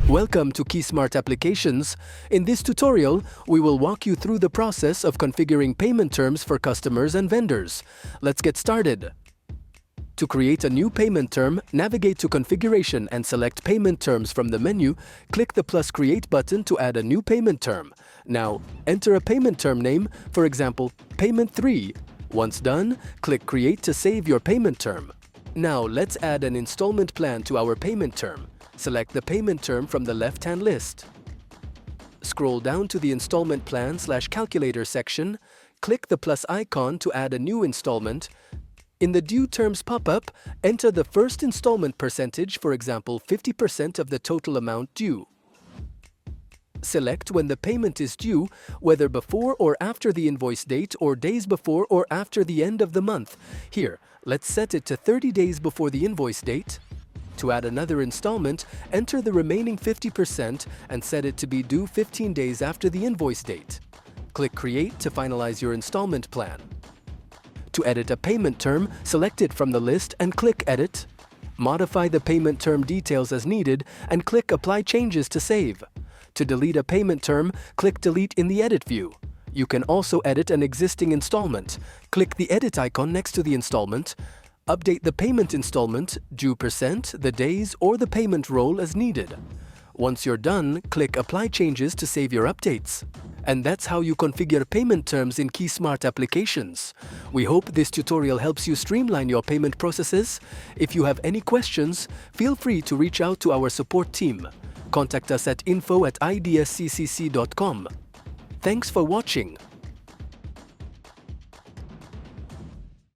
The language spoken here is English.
Welcome to KeySmart Applications. In this tutorial, we will walk you through the process of configuring payment terms for customers and vendors. Let's get started. To create a new payment term, navigate to Configuration and select Payment Terms from the menu. Click the plus Create button to add a new payment term. Now, enter a payment term name, for example, Payment 3. Once done, click Create to save your payment term. Now, let's add an installment plan to our payment term. Select the payment term from the left-hand list. Scroll down to the Installment Plan/Calculator section. Click the plus icon to add a new installment. In the Due Terms pop-up, enter the first installment percentage, for example, 50% of the total amount due. Select when the payment is due, whether before or after the invoice date or days before or after the end of the month. Here, let's set it to 30 days before the invoice date. To add another installment, enter the remaining 50% and set it to be due 15 days after the invoice date. Click Create to finalize your installment plan. To edit a payment term, select it from the list and click Edit. Modify the payment term details as needed and click Apply Changes to save. To delete a payment term, click Delete in the Edit view. You can also edit an existing installment. Click the Edit icon next to the installment. Update the payment installment, due percent, the days, or the payment role as needed. Once you're done, click Apply Changes to save your updates. And that's how you configure payment terms in KeySmart Applications. We hope this tutorial helps you streamline your payment processes. If you have any questions, feel free to reach out to our support team. Contact us at info@idsccc.com. Thanks for watching.